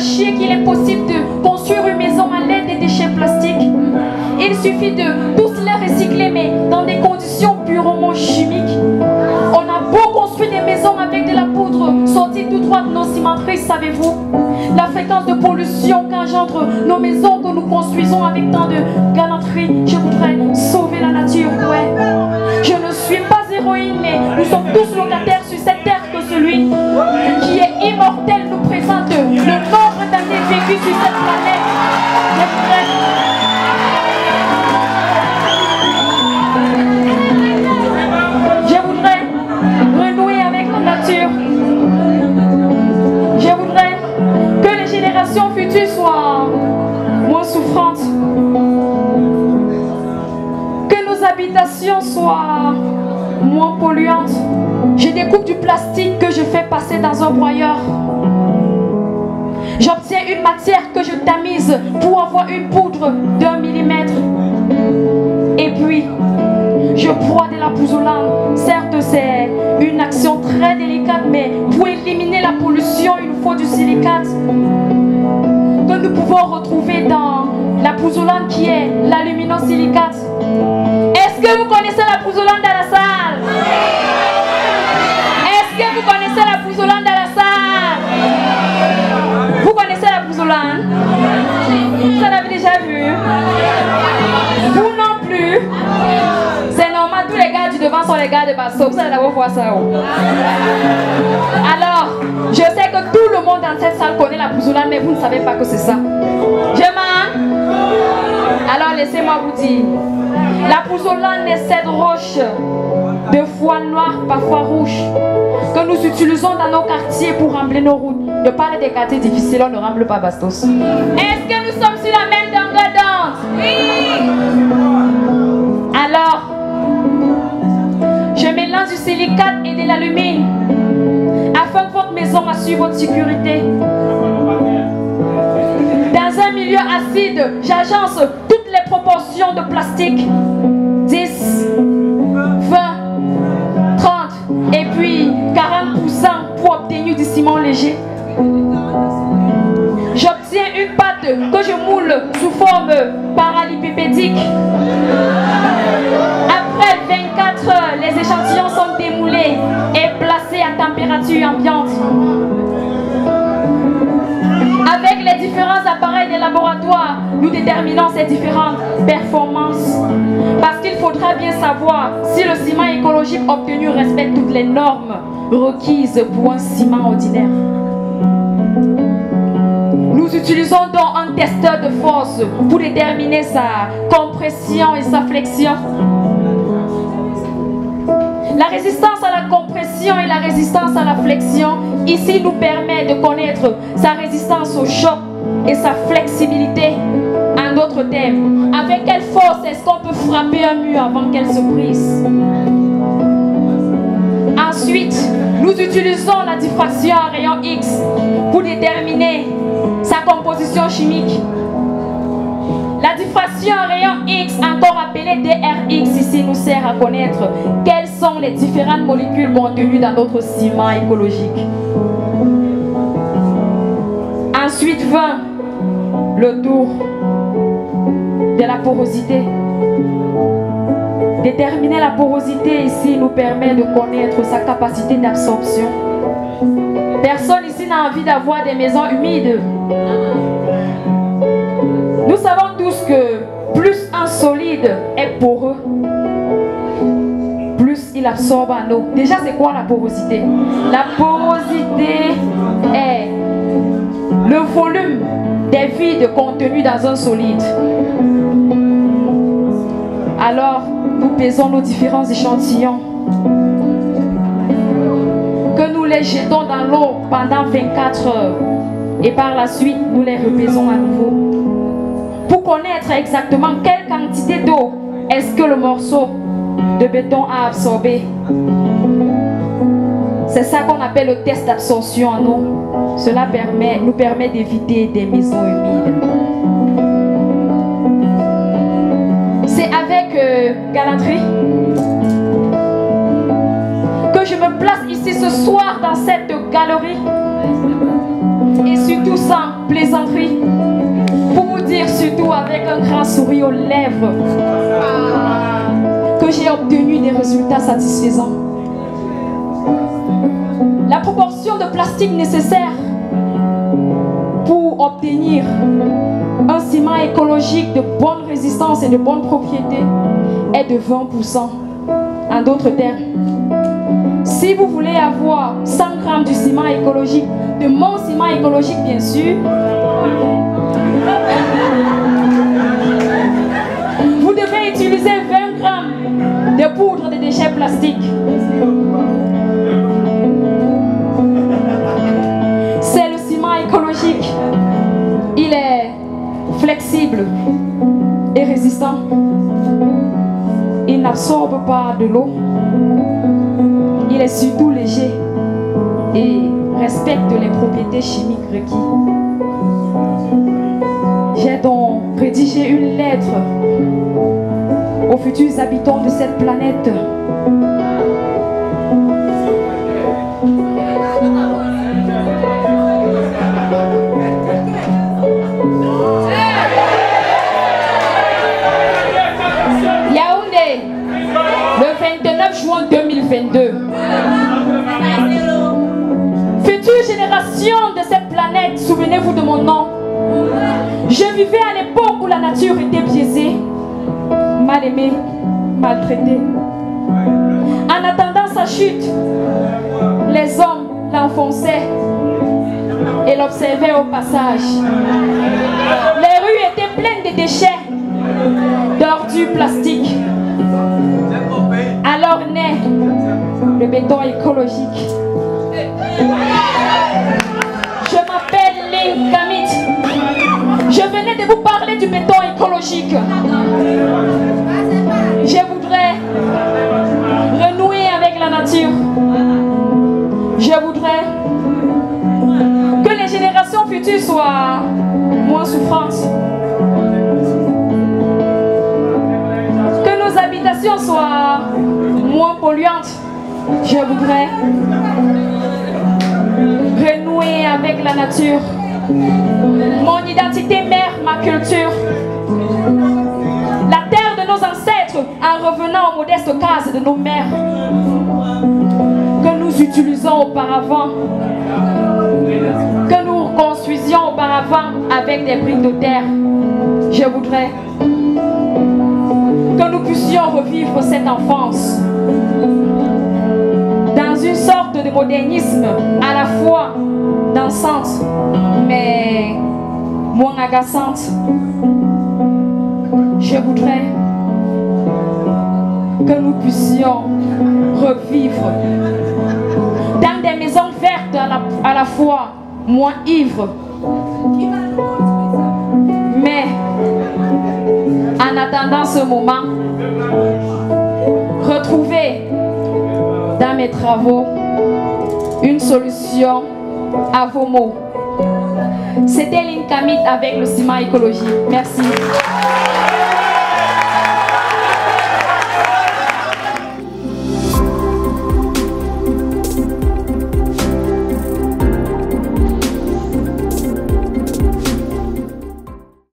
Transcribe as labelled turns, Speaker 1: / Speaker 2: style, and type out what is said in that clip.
Speaker 1: sachiez qu'il est possible de construire une maison à l'aide des déchets plastiques. Il suffit de tous les recycler, mais dans des conditions purement chimiques. On a beau construire des maisons avec de la poudre sortie tout droit de nos cimenteries, savez-vous? La fréquence de pollution qu'engendrent nos maisons que nous construisons avec tant de galanterie. Je voudrais sauver la nature, ouais. Je ne suis pas héroïne, mais nous sommes tous locataires sur cette terre que celui qui est immortel nous présente le nombre d'années vécues sur cette planète. Je voudrais renouer avec la nature. Je voudrais que les générations futures soient moins souffrantes. Que nos habitations soient moins polluantes. Je découpe du plastique que je fais passer dans un broyeur. J'obtiens une matière que je tamise pour avoir une poudre d'1 millimètre. Et puis, je broie de la pouzzolane. Certes, c'est une action très délicate, mais pour éliminer la pollution, il nous faut du silicate que nous pouvons retrouver dans la pouzzolane qui est l'aluminosilicate. Est-ce que vous connaissez la pouzzolane dans la salle? Est-ce que vous connaissez la pouzzolane dans la salle? Vous connaissez la pouzzolane? Vous en avez déjà vu? Vous non plus? C'est normal, tous les gars du devant sont les gars de Basso. Vous allez d'abord voir ça. Alors, je sais que tout le monde dans cette salle connaît la pouzzolane, mais vous ne savez pas que c'est ça. Je mens? Alors laissez-moi vous dire. La pouzzolane est cette roche de fois noire, parfois rouge, que nous utilisons dans nos quartiers pour rembler nos routes. Je parle des quartiers difficiles, on ne remble pas Bastos. Est-ce que nous sommes sur la même longueur d'onde? Oui! Alors, je mélange du silicate et de l'alumine afin que votre maison assure votre sécurité. Dans un milieu acide, j'agence toutes les proportions de plastique. 10, 20, 30 et puis 40% pour obtenir du ciment léger. J'obtiens une pâte que je moule sous forme parallélépipédique. Après 24 heures, les échantillons sont démoulés et placés à température ambiante. Avec les différents appareils des laboratoires, nous déterminons ces différentes performances. Parce qu'il faudra bien savoir si le ciment écologique obtenu respecte toutes les normes requises pour un ciment ordinaire. Nous utilisons donc un testeur de force pour déterminer sa compression et sa flexion. La résistance à la compression et la résistance à la flexion ici nous permet de connaître sa résistance au choc et sa flexibilité. En d'autres termes, avec quelle force est-ce qu'on peut frapper un mur avant qu'elle se brise? Ensuite, nous utilisons la diffraction à rayon X pour déterminer sa composition chimique. La diffraction à rayon X, encore appelée DRX, ici nous sert à connaître quelles sont les différentes molécules contenues dans notre ciment écologique. Ensuite vint le tour de la porosité. Déterminer la porosité ici nous permet de connaître sa capacité d'absorption. Personne ici n'a envie d'avoir des maisons humides. Nous savons tous que plus un solide est poreux, plus il absorbe en eau. Déjà, c'est quoi la porosité? La porosité est le volume des vides contenus dans un solide. Alors, nous pesons nos différents échantillons, que nous les jetons dans l'eau pendant 24 heures et par la suite, nous les repesons à nouveau pour connaître exactement quelle quantité d'eau est-ce que le morceau de béton a absorbé. C'est ça qu'on appelle le test d'absorption en eau. Cela nous permet d'éviter des maisons humides. C'est avec galanterie que je me place ici ce soir dans cette galerie et surtout sans plaisanterie, pour vous dire surtout avec un grand sourire aux lèvres que j'ai obtenu des résultats satisfaisants. La proportion de plastique nécessaire pour obtenir un ciment écologique de bonne résistance et de bonne propriété est de 20%. En d'autres termes, si vous voulez avoir 100 grammes du ciment écologique, de mon ciment écologique bien sûr, vous devez utiliser 20 grammes de poudre de déchets plastiques. C'est le ciment écologique. Il est flexible et résistant. Il n'absorbe pas de l'eau. Il est surtout léger et respecte les propriétés chimiques requises. J'ai donc rédigé une lettre aux futurs habitants de cette planète. Yaoundé, le 29 juin 2022. Future génération de cette planète, souvenez-vous de mon nom. Je vivais à l'époque où la nature était biaisée, mal aimée, maltraitée. En attendant sa chute, les hommes l'enfonçaient et l'observaient au passage. Les rues étaient pleines de déchets, d'ordures plastiques. Alors naît le béton écologique. Je m'appelle Lynn Kamit. Je venais de vous parler du béton écologique. Je voudrais renouer avec la nature. Je voudrais que les générations futures soient moins souffrantes. Que nos habitations soient moins polluantes. Je voudrais renouer avec la nature. Mon identité mère, ma culture. La terre de nos ancêtres en revenant aux modestes cases de nos mères que nous utilisons auparavant, que nous construisions auparavant avec des briques de terre. Je voudrais que nous puissions revivre cette enfance dans une sorte de modernisme à la fois dansante mais moins agaçante. Je voudrais que nous puissions revivre dans des maisons vertes à la fois moins ivres, mais en attendant ce moment, retrouver dans mes travaux une solution à vos maux. C'était Lynn Kamit avec le ciment écologique. Merci.